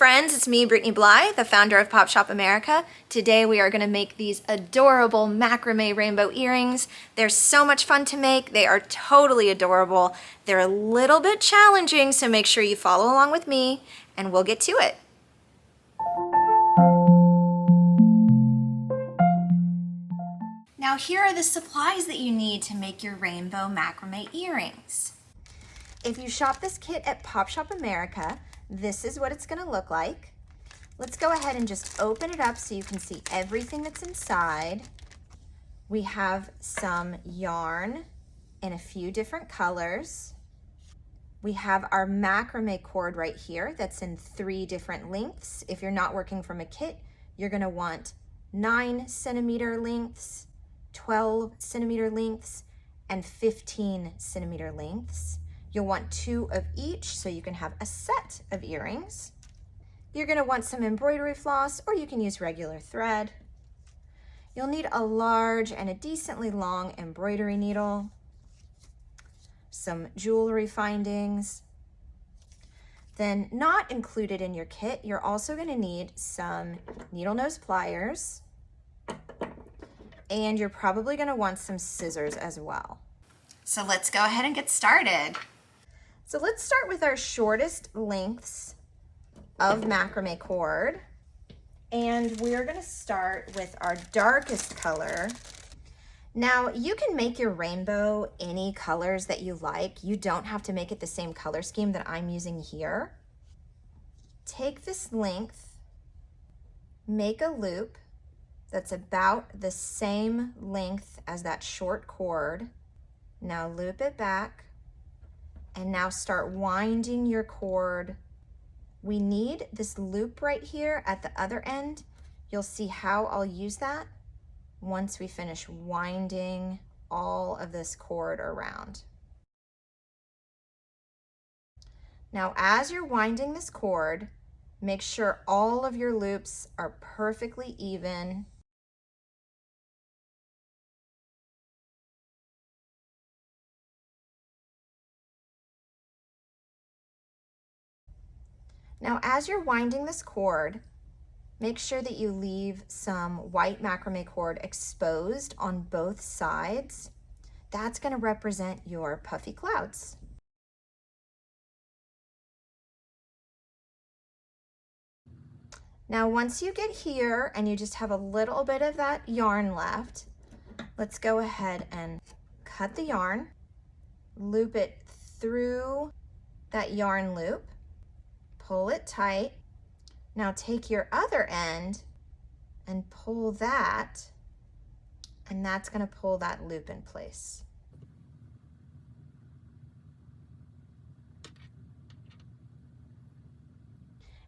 friends, it's me, Brittany Bly, the founder of Pop Shop America. Today we are going to make these adorable macrame rainbow earrings. They're so much fun to make. They are totally adorable. They're a little bit challenging, so make sure you follow along with me and we'll get to it. Now here are the supplies that you need to make your rainbow macrame earrings. If you shop this kit at Pop Shop America, this is what it's going to look like. Let's go ahead and just open it up so you can see everything that's inside. We have some yarn in a few different colors. We have our macrame cord right here that's in 3 different lengths. If you're not working from a kit, you're going to want 9 centimeter lengths, 12 centimeter lengths, and 15 centimeter lengths. You'll want 2 of each so you can have a set of earrings. You're going to want some embroidery floss, or you can use regular thread. You'll need a large and a decently long embroidery needle, some jewelry findings. Then, not included in your kit, you're also going to need some needle nose pliers, and you're probably going to want some scissors as well. So let's go ahead and get started. So let's start with our shortest lengths of macrame cord. And we're going to start with our darkest color. Now you can make your rainbow any colors that you like. You don't have to make it the same color scheme that I'm using here. Take this length, make a loop that's about the same length as that short cord. Now loop it back. And now start winding your cord. We need this loop right here at the other end. You'll see how I'll use that once we finish winding all of this cord around. Now, as you're winding this cord, make sure all of your loops are perfectly even. Now, as you're winding this cord, make sure that you leave some white macrame cord exposed on both sides. That's going to represent your puffy clouds. Now, once you get here and you just have a little bit of that yarn left, let's go ahead and cut the yarn, loop it through that yarn loop. Pull it tight. Now take your other end and pull that, and that's going to pull that loop in place.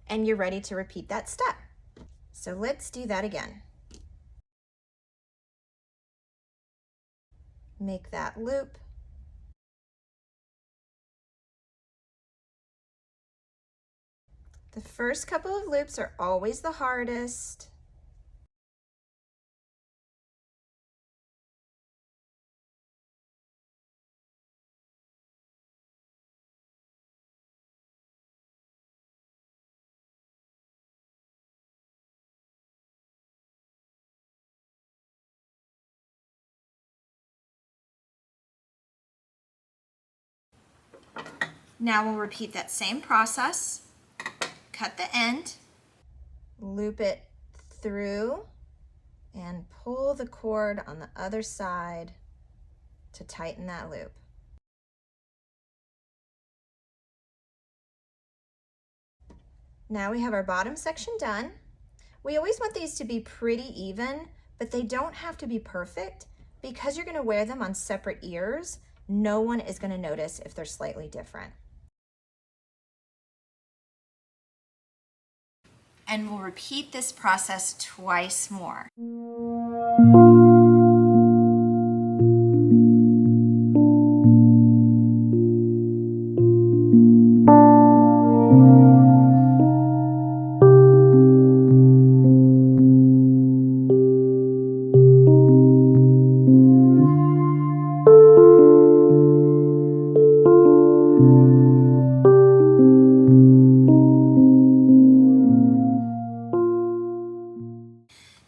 And you're ready to repeat that step. So let's do that again. Make that loop. The first couple of loops are always the hardest. Now we'll repeat that same process. Cut the end, loop it through, and pull the cord on the other side to tighten that loop. Now we have our bottom section done. We always want these to be pretty even, but they don't have to be perfect. Because you're going to wear them on separate ears, no one is going to notice if they're slightly different. And we'll repeat this process twice more.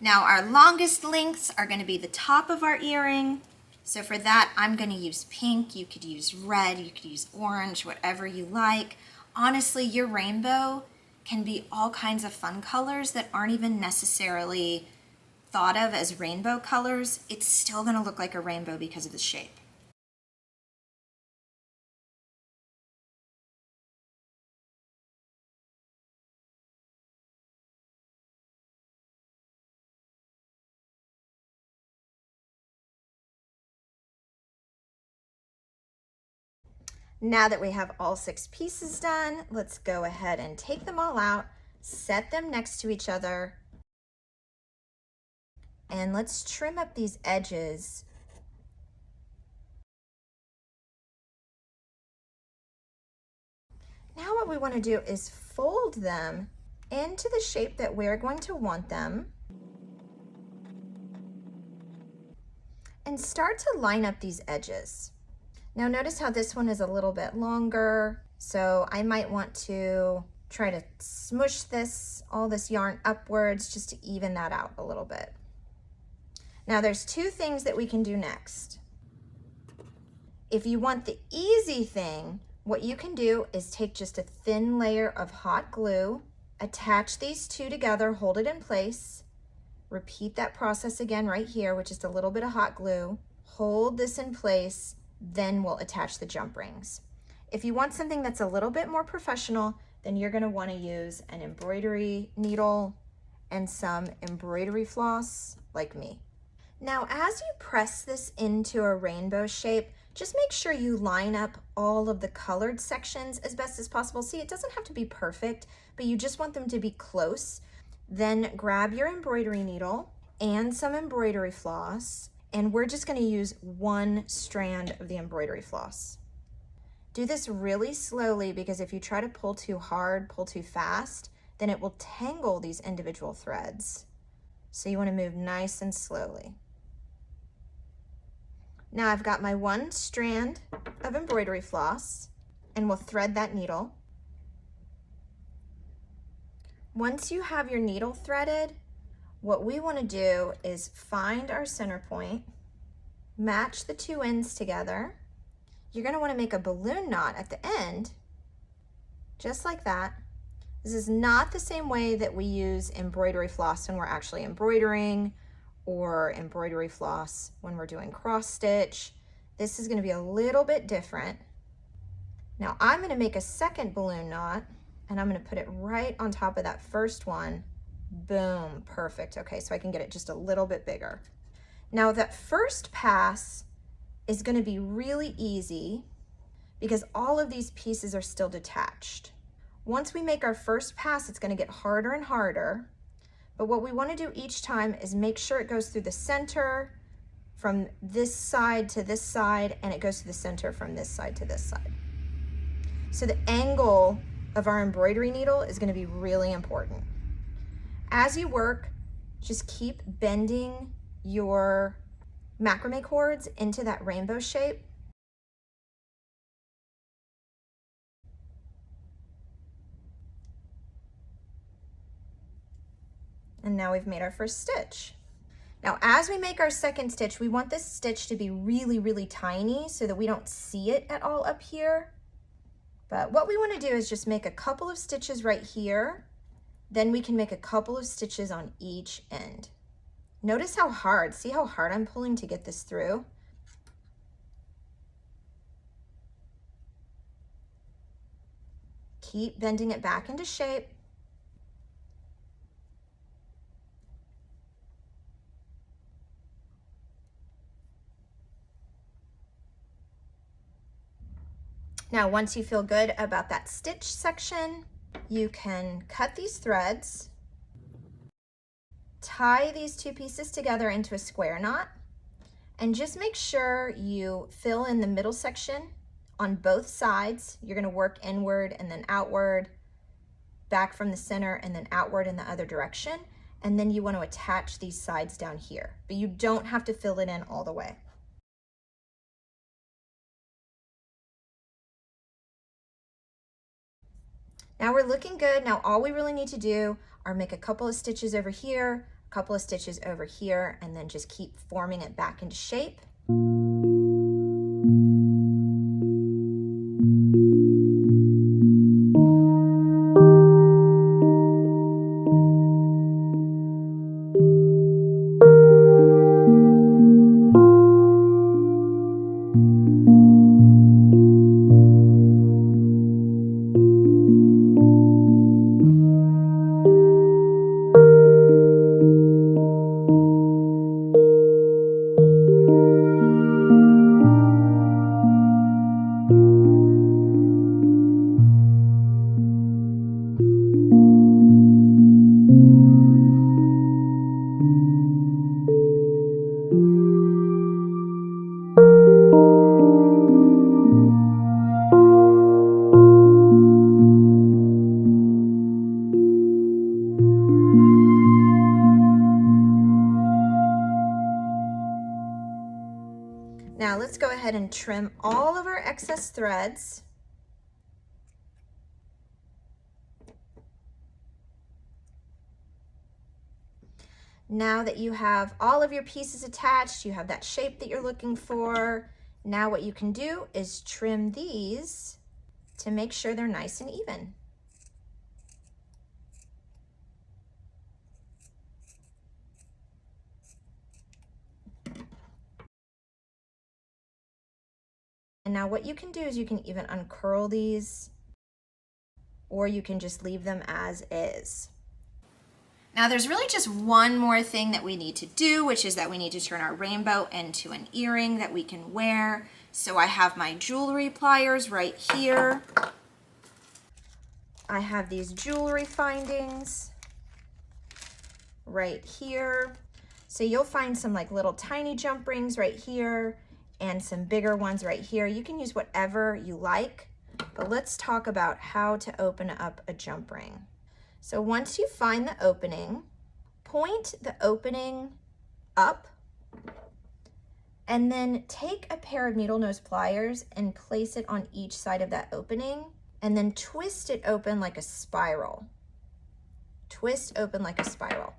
Now our longest lengths are going to be the top of our earring. So for that, I'm going to use pink. You could use red, you could use orange, whatever you like. Honestly, your rainbow can be all kinds of fun colors that aren't even necessarily thought of as rainbow colors. It's still going to look like a rainbow because of the shape. Now that we have all 6 pieces done, let's go ahead and take them all out, set them next to each other, and let's trim up these edges. Now what we want to do is fold them into the shape that we're going to want them and start to line up these edges. Now notice how this one is a little bit longer, so I might want to try to smush all this yarn upwards just to even that out a little bit. Now there's 2 things that we can do next. If you want the easy thing, what you can do is take just a thin layer of hot glue, attach these 2 together, hold it in place, repeat that process again right here with just a little bit of hot glue, hold this in place, then we'll attach the jump rings. If you want something that's a little bit more professional, then you're going to want to use an embroidery needle and some embroidery floss like me. Now as you press this into a rainbow shape, just make sure you line up all of the colored sections as best as possible. See, it doesn't have to be perfect, but you just want them to be close. Then grab your embroidery needle and some embroidery floss, and we're just going to use 1 strand of the embroidery floss. Do this really slowly, because if you try to pull too hard, pull too fast, then it will tangle these individual threads. So you want to move nice and slowly. Now I've got my 1 strand of embroidery floss, and we'll thread that needle. Once you have your needle threaded, what we want to do is find our center point, match the 2 ends together. You're going to want to make a balloon knot at the end, just like that. This is not the same way that we use embroidery floss when we're actually embroidering, or embroidery floss when we're doing cross stitch. This is going to be a little bit different. Now I'm going to make a second balloon knot, and I'm going to put it right on top of that first one. Boom, perfect. Okay, so I can get it just a little bit bigger. Now that first pass is going to be really easy because all of these pieces are still detached. Once we make our first pass, it's going to get harder and harder. But what we want to do each time is make sure it goes through the center from this side to this side, and it goes to the center from this side to this side. So the angle of our embroidery needle is going to be really important. As you work, just keep bending your macrame cords into that rainbow shape. And now we've made our first stitch. Now, as we make our second stitch, we want this stitch to be really, really tiny so that we don't see it at all up here. But what we want to do is just make a couple of stitches right here. Then we can make a couple of stitches on each end. Notice how hard, see how hard I'm pulling to get this through? Keep bending it back into shape. Now, once you feel good about that stitch section, you can cut these threads, tie these 2 pieces together into a square knot, and just make sure you fill in the middle section on both sides. You're going to work inward and then outward, back from the center and then outward in the other direction. And then you want to attach these sides down here, but you don't have to fill it in all the way. Now we're looking good. Now all we really need to do are make a couple of stitches over here, a couple of stitches over here, and then just keep forming it back into shape. Now let's go ahead and trim all of our excess threads. Now that you have all of your pieces attached, you have that shape that you're looking for. Now what you can do is trim these to make sure they're nice and even. And now what you can do is you can even uncurl these, or you can just leave them as is. Now there's really just one more thing that we need to do, which is that we need to turn our rainbow into an earring that we can wear. So I have my jewelry pliers right here. I have these jewelry findings right here. So you'll find some like little tiny jump rings right here and some bigger ones right here. You can use whatever you like, but let's talk about how to open up a jump ring. So once you find the opening, point the opening up and then take a pair of needle nose pliers and place it on each side of that opening and then twist it open like a spiral. Twist open like a spiral.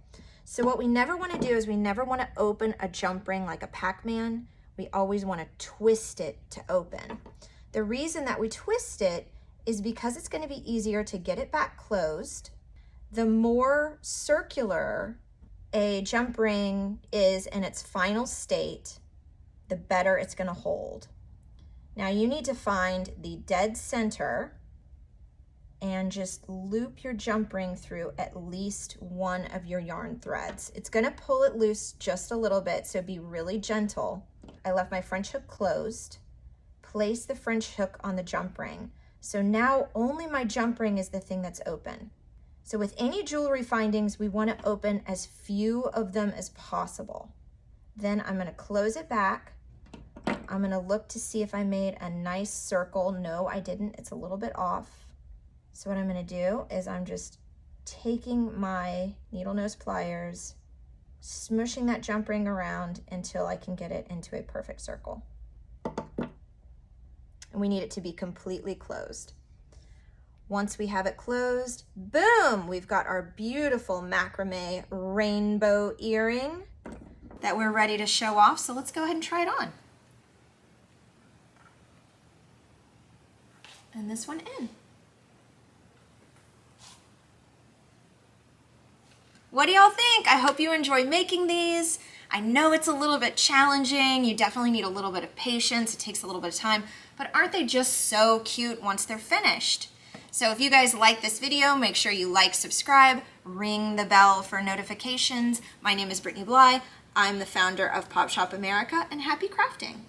So what we never want to do is we never want to open a jump ring like a Pac-Man. We always want to twist it to open. The reason that we twist it is because it's going to be easier to get it back closed. The more circular a jump ring is in its final state, the better it's going to hold. Now you need to find the dead center and just loop your jump ring through at least one of your yarn threads. It's going to pull it loose just a little bit, so be really gentle. I left my French hook closed. Place the French hook on the jump ring. So now only my jump ring is the thing that's open. So with any jewelry findings, we want to open as few of them as possible. Then I'm going to close it back. I'm going to look to see if I made a nice circle. No, I didn't. It's a little bit off. So what I'm going to do is I'm just taking my needle nose pliers, smushing that jump ring around until I can get it into a perfect circle. And we need it to be completely closed. Once we have it closed, boom, we've got our beautiful macrame rainbow earring that we're ready to show off. So let's go ahead and try it on. And this one in. What do y'all think? I hope you enjoy making these. I know it's a little bit challenging. You definitely need a little bit of patience. It takes a little bit of time, but aren't they just so cute once they're finished? So if you guys like this video, make sure you like, subscribe, ring the bell for notifications. My name is Brittany Bly. I'm the founder of Pop Shop America, and happy crafting.